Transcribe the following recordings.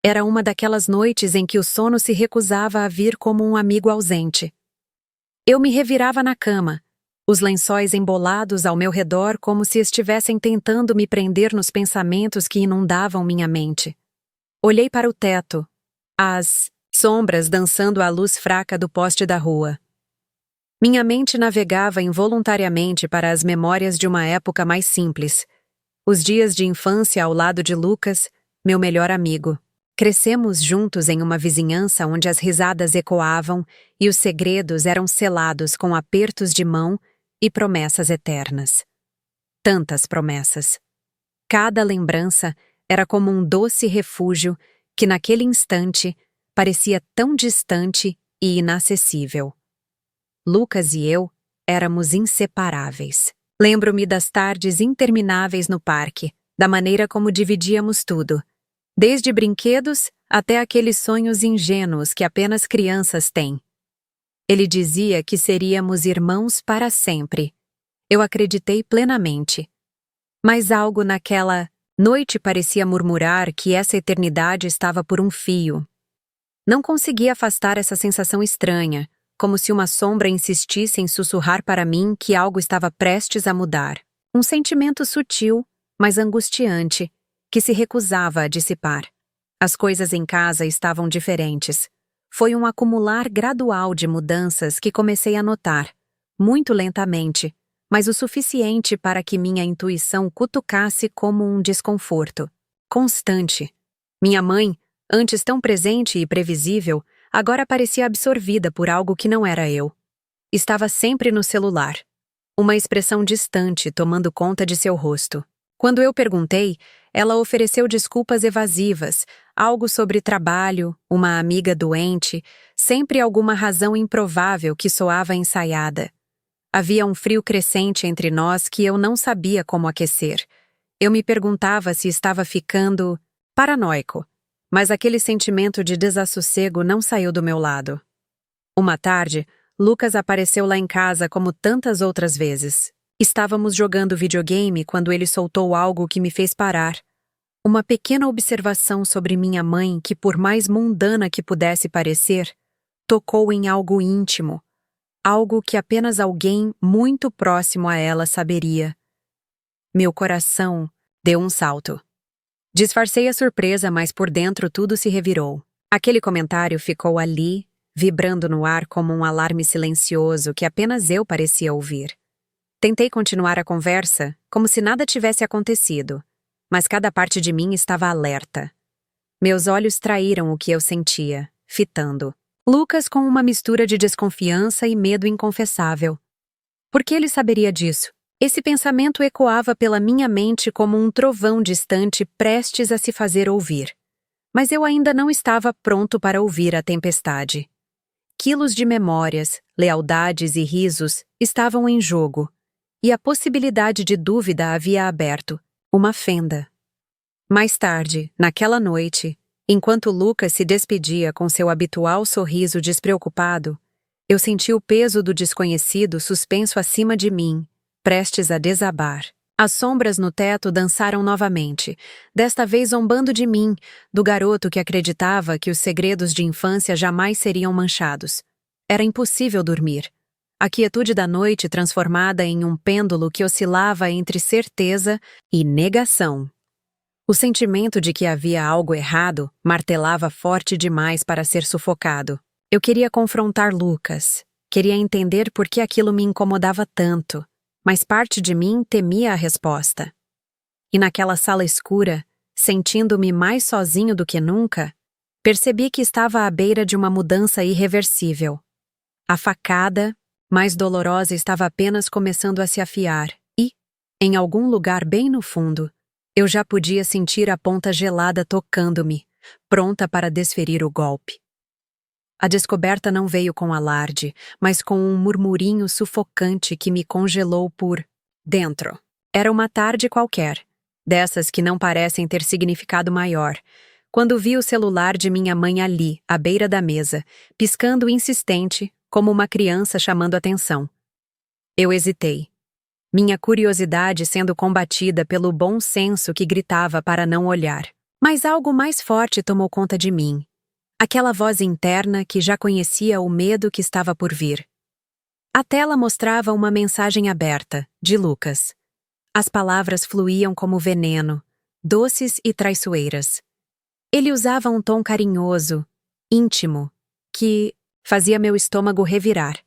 Era uma daquelas noites em que o sono se recusava a vir como um amigo ausente. Eu me revirava na cama, os lençóis embolados ao meu redor como se estivessem tentando me prender nos pensamentos que inundavam minha mente. Olhei para o teto, as sombras dançando à luz fraca do poste da rua. Minha mente navegava involuntariamente para as memórias de uma época mais simples. Os dias de infância ao lado de Lucas, meu melhor amigo. Crescemos juntos em uma vizinhança onde as risadas ecoavam e os segredos eram selados com apertos de mão e promessas eternas. Tantas promessas. Cada lembrança era como um doce refúgio que naquele instante parecia tão distante e inacessível. Lucas e eu éramos inseparáveis. Lembro-me das tardes intermináveis no parque, da maneira como dividíamos tudo, desde brinquedos até aqueles sonhos ingênuos que apenas crianças têm. Ele dizia que seríamos irmãos para sempre. Eu acreditei plenamente. Mas algo naquela noite parecia murmurar que essa eternidade estava por um fio. Não conseguia afastar essa sensação estranha, como se uma sombra insistisse em sussurrar para mim que algo estava prestes a mudar. Um sentimento sutil, mas angustiante, que se recusava a dissipar. As coisas em casa estavam diferentes. Foi um acumular gradual de mudanças que comecei a notar, muito lentamente, mas o suficiente para que minha intuição cutucasse como um desconforto. Constante. Minha mãe, antes tão presente e previsível, agora parecia absorvida por algo que não era eu. Estava sempre no celular. Uma expressão distante tomando conta de seu rosto. Quando eu perguntei, ela ofereceu desculpas evasivas, algo sobre trabalho, uma amiga doente, sempre alguma razão improvável que soava ensaiada. Havia um frio crescente entre nós que eu não sabia como aquecer. Eu me perguntava se estava ficando paranoico, mas aquele sentimento de desassossego não saiu do meu lado. Uma tarde, Lucas apareceu lá em casa como tantas outras vezes. Estávamos jogando videogame quando ele soltou algo que me fez parar. Uma pequena observação sobre minha mãe que, por mais mundana que pudesse parecer, tocou em algo íntimo, algo que apenas alguém muito próximo a ela saberia. Meu coração deu um salto. Disfarcei a surpresa, mas por dentro tudo se revirou. Aquele comentário ficou ali, vibrando no ar como um alarme silencioso que apenas eu parecia ouvir. Tentei continuar a conversa, como se nada tivesse acontecido, mas cada parte de mim estava alerta. Meus olhos traíram o que eu sentia, fitando. Lucas com uma mistura de desconfiança e medo inconfessável. Por que ele saberia disso? Esse pensamento ecoava pela minha mente como um trovão distante prestes a se fazer ouvir. Mas eu ainda não estava pronto para ouvir a tempestade. Quilos de memórias, lealdades e risos estavam em jogo, e a possibilidade de dúvida havia aberto, uma fenda. Mais tarde, naquela noite, enquanto Lucas se despedia com seu habitual sorriso despreocupado, eu senti o peso do desconhecido suspenso acima de mim, prestes a desabar. As sombras no teto dançaram novamente, desta vez zombando de mim, do garoto que acreditava que os segredos de infância jamais seriam manchados. Era impossível dormir. A quietude da noite transformada em um pêndulo que oscilava entre certeza e negação. O sentimento de que havia algo errado martelava forte demais para ser sufocado. Eu queria confrontar Lucas, queria entender por que aquilo me incomodava tanto, mas parte de mim temia a resposta. E naquela sala escura, sentindo-me mais sozinho do que nunca, percebi que estava à beira de uma mudança irreversível. A facada, mais dolorosa, estava apenas começando a se afiar e, em algum lugar bem no fundo, eu já podia sentir a ponta gelada tocando-me, pronta para desferir o golpe. A descoberta não veio com alarde, mas com um murmurinho sufocante que me congelou por dentro. Era uma tarde qualquer, dessas que não parecem ter significado maior, quando vi o celular de minha mãe ali, à beira da mesa, piscando insistente, como uma criança chamando atenção. Eu hesitei. Minha curiosidade sendo combatida pelo bom senso que gritava para não olhar. Mas algo mais forte tomou conta de mim. Aquela voz interna que já conhecia o medo que estava por vir. A tela mostrava uma mensagem aberta, de Lucas. As palavras fluíam como veneno, doces e traiçoeiras. Ele usava um tom carinhoso, íntimo, que fazia meu estômago revirar.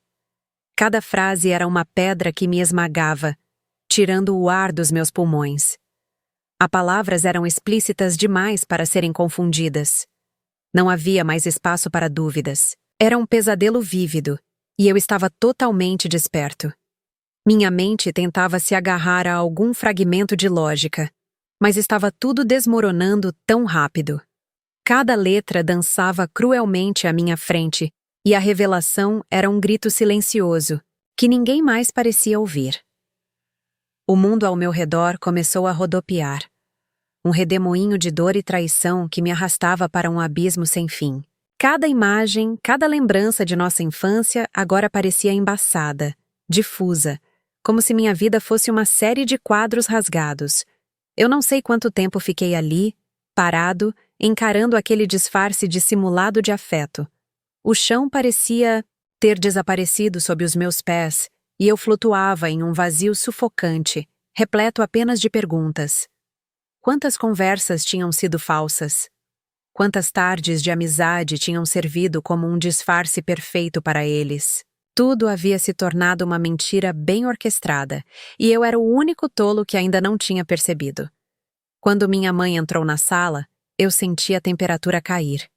Cada frase era uma pedra que me esmagava, tirando o ar dos meus pulmões. As palavras eram explícitas demais para serem confundidas. Não havia mais espaço para dúvidas. Era um pesadelo vívido, e eu estava totalmente desperto. Minha mente tentava se agarrar a algum fragmento de lógica, mas estava tudo desmoronando tão rápido. Cada letra dançava cruelmente à minha frente, e a revelação era um grito silencioso, que ninguém mais parecia ouvir. O mundo ao meu redor começou a rodopiar. Um redemoinho de dor e traição que me arrastava para um abismo sem fim. Cada imagem, cada lembrança de nossa infância agora parecia embaçada, difusa, como se minha vida fosse uma série de quadros rasgados. Eu não sei quanto tempo fiquei ali, parado, encarando aquele disfarce dissimulado de afeto. O chão parecia ter desaparecido sob os meus pés, e eu flutuava em um vazio sufocante, repleto apenas de perguntas. Quantas conversas tinham sido falsas? Quantas tardes de amizade tinham servido como um disfarce perfeito para eles? Tudo havia se tornado uma mentira bem orquestrada, e eu era o único tolo que ainda não tinha percebido. Quando minha mãe entrou na sala, eu senti a temperatura cair.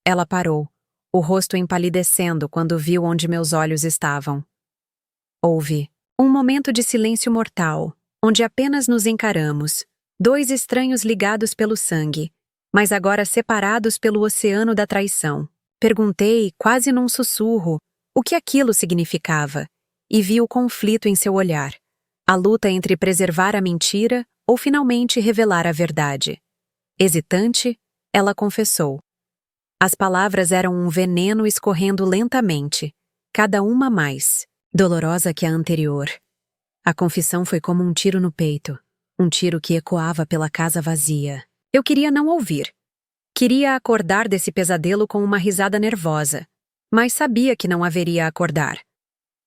Ela parou, o rosto empalidecendo quando viu onde meus olhos estavam. Houve um momento de silêncio mortal, onde apenas nos encaramos, dois estranhos ligados pelo sangue, mas agora separados pelo oceano da traição. Perguntei, quase num sussurro, o que aquilo significava, e vi o conflito em seu olhar, a luta entre preservar a mentira ou finalmente revelar a verdade. Hesitante, ela confessou. As palavras eram um veneno escorrendo lentamente, cada uma mais dolorosa que a anterior. A confissão foi como um tiro no peito, um tiro que ecoava pela casa vazia. Eu queria não ouvir. Queria acordar desse pesadelo com uma risada nervosa, mas sabia que não haveria a acordar.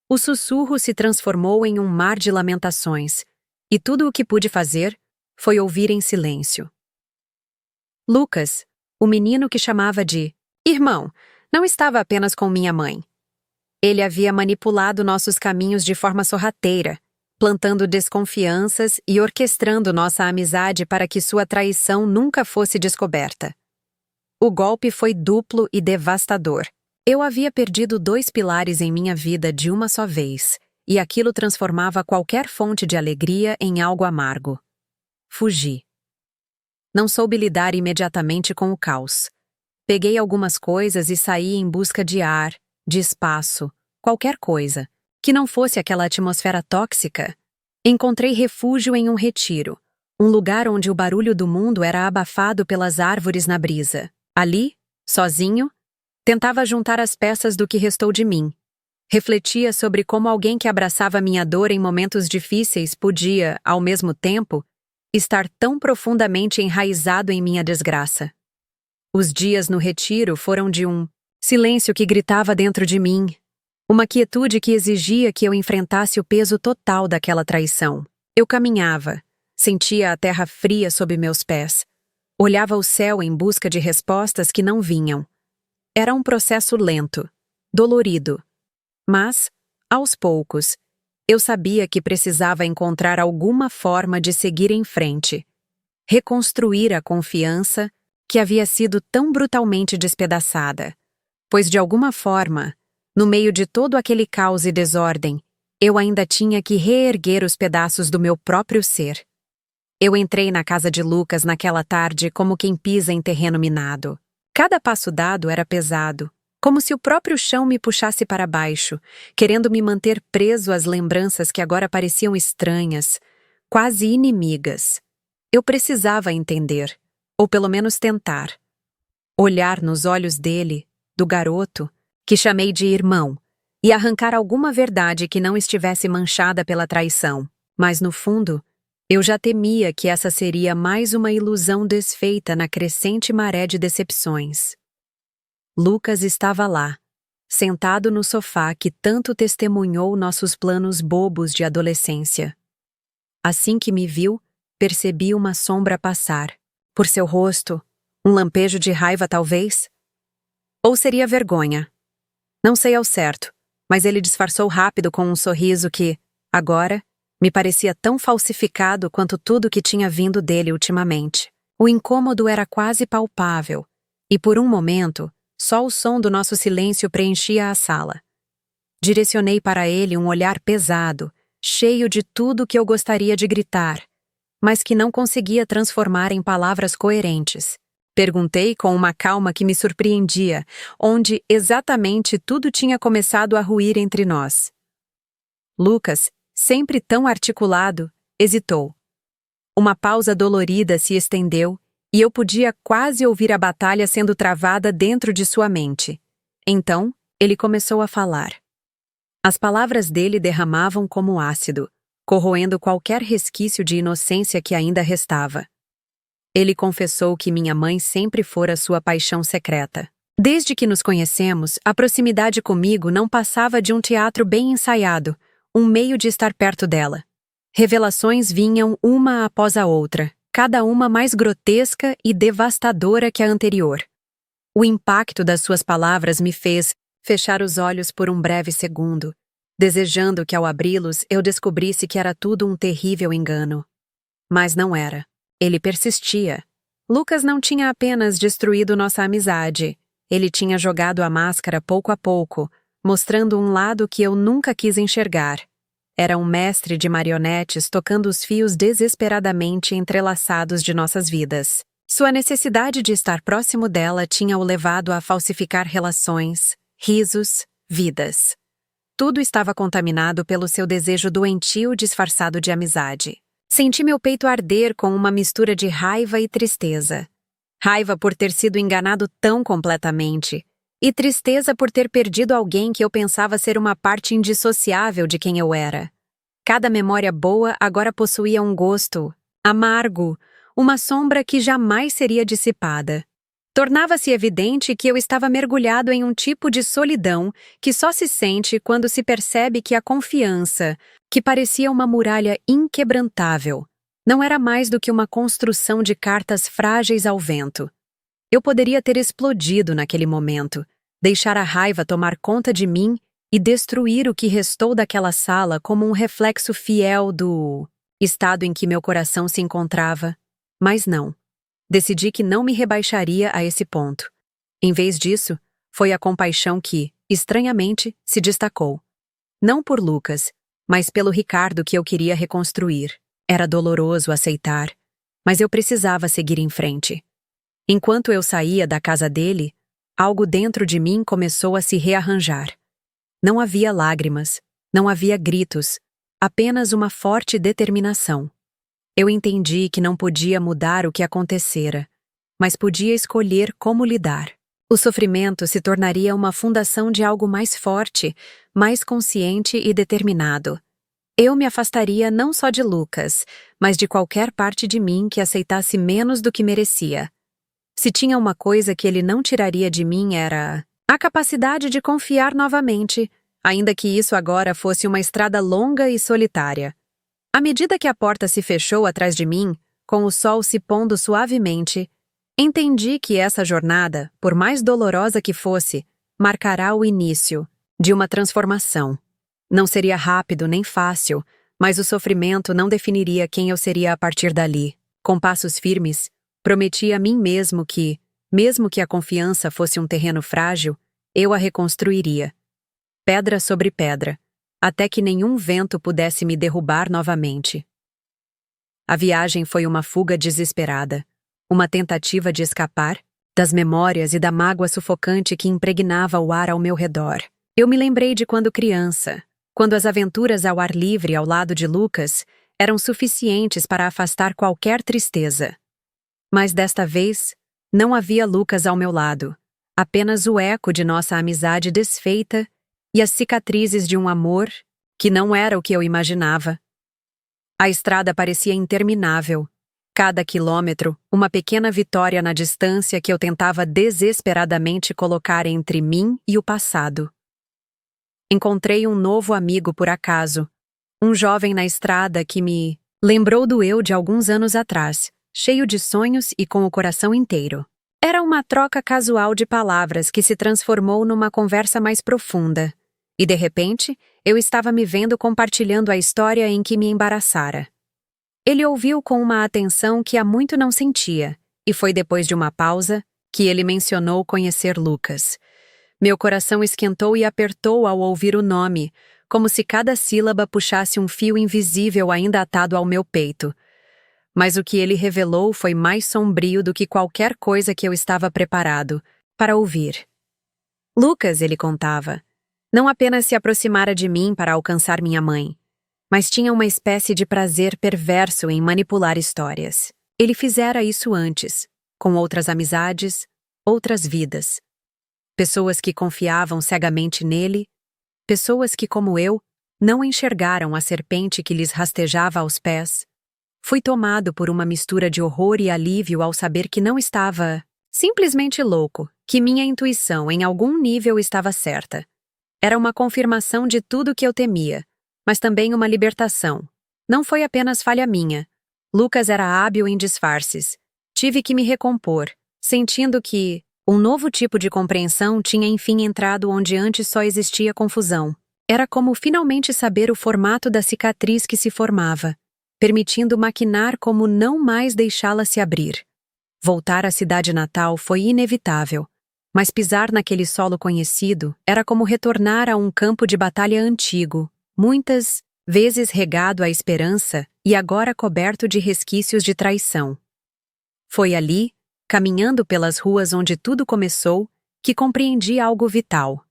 O sussurro se transformou em um mar de lamentações, e tudo o que pude fazer foi ouvir em silêncio. Lucas, o menino que chamava de irmão, não estava apenas com minha mãe. Ele havia manipulado nossos caminhos de forma sorrateira, plantando desconfianças e orquestrando nossa amizade para que sua traição nunca fosse descoberta. O golpe foi duplo e devastador. Eu havia perdido 2 pilares em minha vida de uma só vez, e aquilo transformava qualquer fonte de alegria em algo amargo. Fugi. Não soube lidar imediatamente com o caos. Peguei algumas coisas e saí em busca de ar, de espaço, qualquer coisa, que não fosse aquela atmosfera tóxica. Encontrei refúgio em um retiro, um lugar onde o barulho do mundo era abafado pelas árvores na brisa. Ali, sozinho, tentava juntar as peças do que restou de mim. Refletia sobre como alguém que abraçava minha dor em momentos difíceis podia, ao mesmo tempo, estar tão profundamente enraizado em minha desgraça. Os dias no retiro foram de um silêncio que gritava dentro de mim, uma quietude que exigia que eu enfrentasse o peso total daquela traição. Eu caminhava, sentia a terra fria sob meus pés, olhava o céu em busca de respostas que não vinham. Era um processo lento, dolorido, mas, aos poucos, eu sabia que precisava encontrar alguma forma de seguir em frente, reconstruir a confiança que havia sido tão brutalmente despedaçada, pois de alguma forma, no meio de todo aquele caos e desordem, eu ainda tinha que reerguer os pedaços do meu próprio ser. Eu entrei na casa de Lucas naquela tarde como quem pisa em terreno minado. Cada passo dado era pesado, como se o próprio chão me puxasse para baixo, querendo me manter preso às lembranças que agora pareciam estranhas, quase inimigas. Eu precisava entender, ou pelo menos tentar. Olhar nos olhos dele, do garoto, que chamei de irmão, e arrancar alguma verdade que não estivesse manchada pela traição. Mas, no fundo, Eu já temia que essa seria mais uma ilusão desfeita na crescente maré de decepções. Lucas estava lá, sentado no sofá que tanto testemunhou nossos planos bobos de adolescência. Assim que me viu, percebi uma sombra passar. Por seu rosto, um lampejo de raiva talvez? Ou seria vergonha? Não sei ao certo, mas ele disfarçou rápido com um sorriso que, agora, me parecia tão falsificado quanto tudo que tinha vindo dele ultimamente. O incômodo era quase palpável, e por um momento, só o som do nosso silêncio preenchia a sala. Direcionei para ele um olhar pesado, cheio de tudo que eu gostaria de gritar, mas que não conseguia transformar em palavras coerentes. Perguntei com uma calma que me surpreendia, onde exatamente tudo tinha começado a ruir entre nós. Lucas, sempre tão articulado, hesitou. Uma pausa dolorida se estendeu e eu podia quase ouvir a batalha sendo travada dentro de sua mente. Então, ele começou a falar. As palavras dele derramavam como ácido, corroendo qualquer resquício de inocência que ainda restava. Ele confessou que minha mãe sempre fora sua paixão secreta. Desde que nos conhecemos, a proximidade comigo não passava de um teatro bem ensaiado, um meio de estar perto dela. Revelações vinham uma após a outra, cada uma mais grotesca e devastadora que a anterior. O impacto das suas palavras me fez fechar os olhos por um breve segundo, desejando que ao abri-los eu descobrisse que era tudo um terrível engano. Mas não era. Ele persistia. Lucas não tinha apenas destruído nossa amizade, ele tinha jogado a máscara pouco a pouco, mostrando um lado que eu nunca quis enxergar. Era um mestre de marionetes tocando os fios desesperadamente entrelaçados de nossas vidas. Sua necessidade de estar próximo dela tinha o levado a falsificar relações, risos, vidas. Tudo estava contaminado pelo seu desejo doentio disfarçado de amizade. Senti meu peito arder com uma mistura de raiva e tristeza. Raiva por ter sido enganado tão completamente, e tristeza por ter perdido alguém que eu pensava ser uma parte indissociável de quem eu era. Cada memória boa agora possuía um gosto amargo, uma sombra que jamais seria dissipada. Tornava-se evidente que eu estava mergulhado em um tipo de solidão que só se sente quando se percebe que a confiança, que parecia uma muralha inquebrantável, não era mais do que uma construção de cartas frágeis ao vento. Eu poderia ter explodido naquele momento, deixar a raiva tomar conta de mim e destruir o que restou daquela sala como um reflexo fiel do estado em que meu coração se encontrava. Mas não. Decidi que não me rebaixaria a esse ponto. Em vez disso, foi a compaixão que, estranhamente, se destacou. Não por Lucas, mas pelo Ricardo que eu queria reconstruir. Era doloroso aceitar, mas eu precisava seguir em frente. Enquanto eu saía da casa dele, algo dentro de mim começou a se rearranjar. Não havia lágrimas, não havia gritos, apenas uma forte determinação. Eu entendi que não podia mudar o que acontecera, mas podia escolher como lidar. O sofrimento se tornaria uma fundação de algo mais forte, mais consciente e determinado. Eu me afastaria não só de Lucas, mas de qualquer parte de mim que aceitasse menos do que merecia. Se tinha uma coisa que ele não tiraria de mim era a capacidade de confiar novamente, ainda que isso agora fosse uma estrada longa e solitária. À medida que a porta se fechou atrás de mim, com o sol se pondo suavemente, entendi que essa jornada, por mais dolorosa que fosse, marcará o início de uma transformação. Não seria rápido nem fácil, mas o sofrimento não definiria quem eu seria a partir dali. Com passos firmes, prometi a mim mesmo que, mesmo que a confiança fosse um terreno frágil, eu a reconstruiria. Pedra sobre pedra, até que nenhum vento pudesse me derrubar novamente. A viagem foi uma fuga desesperada, uma tentativa de escapar das memórias e da mágoa sufocante que impregnava o ar ao meu redor. Eu me lembrei de quando criança, quando as aventuras ao ar livre ao lado de Lucas eram suficientes para afastar qualquer tristeza. Mas desta vez, não havia Lucas ao meu lado, apenas o eco de nossa amizade desfeita e as cicatrizes de um amor que não era o que eu imaginava. A estrada parecia interminável. Cada quilômetro, uma pequena vitória na distância que eu tentava desesperadamente colocar entre mim e o passado. Encontrei um novo amigo por acaso, um jovem na estrada que me lembrou do eu de alguns anos atrás, cheio de sonhos e com o coração inteiro. Era uma troca casual de palavras que se transformou numa conversa mais profunda. E, de repente, eu estava me vendo compartilhando a história em que me embaraçara. Ele ouviu com uma atenção que há muito não sentia, e foi depois de uma pausa que ele mencionou conhecer Lucas. Meu coração esquentou e apertou ao ouvir o nome, como se cada sílaba puxasse um fio invisível ainda atado ao meu peito. Mas o que ele revelou foi mais sombrio do que qualquer coisa que eu estava preparado para ouvir. Lucas, ele contava, não apenas se aproximara de mim para alcançar minha mãe, mas tinha uma espécie de prazer perverso em manipular histórias. Ele fizera isso antes, com outras amizades, outras vidas. Pessoas que confiavam cegamente nele, pessoas que, como eu, não enxergaram a serpente que lhes rastejava aos pés. Fui tomado por uma mistura de horror e alívio ao saber que não estava simplesmente louco, que minha intuição em algum nível estava certa. Era uma confirmação de tudo que eu temia, mas também uma libertação. Não foi apenas falha minha. Lucas era hábil em disfarces. Tive que me recompor, sentindo que um novo tipo de compreensão tinha enfim entrado onde antes só existia confusão. Era como finalmente saber o formato da cicatriz que se formava, permitindo maquinar como não mais deixá-la se abrir. Voltar à cidade natal foi inevitável, mas pisar naquele solo conhecido era como retornar a um campo de batalha antigo, muitas vezes regado à esperança e agora coberto de resquícios de traição. Foi ali, caminhando pelas ruas onde tudo começou, que compreendi algo vital.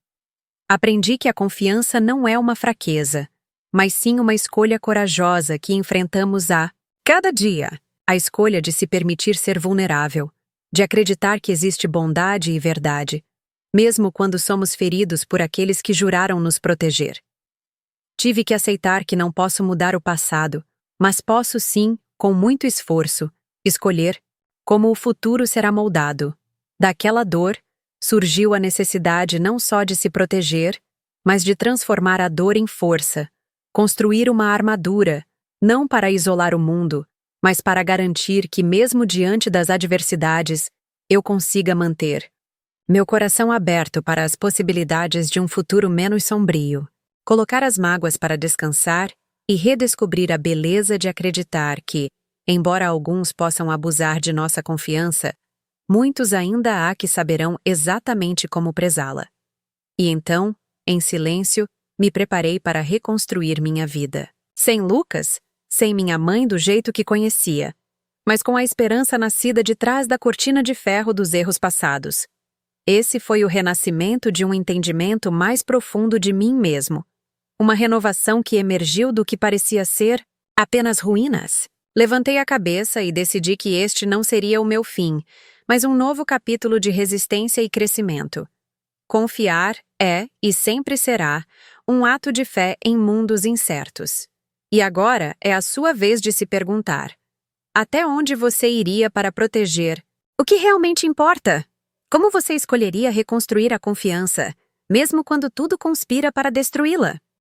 Aprendi que a confiança não é uma fraqueza, mas sim uma escolha corajosa que enfrentamos a cada dia. A escolha de se permitir ser vulnerável, de acreditar que existe bondade e verdade, mesmo quando somos feridos por aqueles que juraram nos proteger. Tive que aceitar que não posso mudar o passado, mas posso sim, com muito esforço, escolher como o futuro será moldado. Daquela dor, surgiu a necessidade não só de se proteger, mas de transformar a dor em força, construir uma armadura, não para isolar o mundo, mas para garantir que mesmo diante das adversidades, eu consiga manter meu coração aberto para as possibilidades de um futuro menos sombrio, colocar as mágoas para descansar e redescobrir a beleza de acreditar que, embora alguns possam abusar de nossa confiança, muitos ainda há que saberão exatamente como prezá-la. E então, em silêncio, me preparei para reconstruir minha vida. Sem Lucas, sem minha mãe do jeito que conhecia, mas com a esperança nascida de trás da cortina de ferro dos erros passados. Esse foi o renascimento de um entendimento mais profundo de mim mesmo. Uma renovação que emergiu do que parecia ser apenas ruínas. Levantei a cabeça e decidi que este não seria o meu fim, mas um novo capítulo de resistência e crescimento. Confiar é, e sempre será, um ato de fé em mundos incertos. E agora é a sua vez de se perguntar: até onde você iria para proteger o que realmente importa? Como você escolheria reconstruir a confiança, mesmo quando tudo conspira para destruí-la?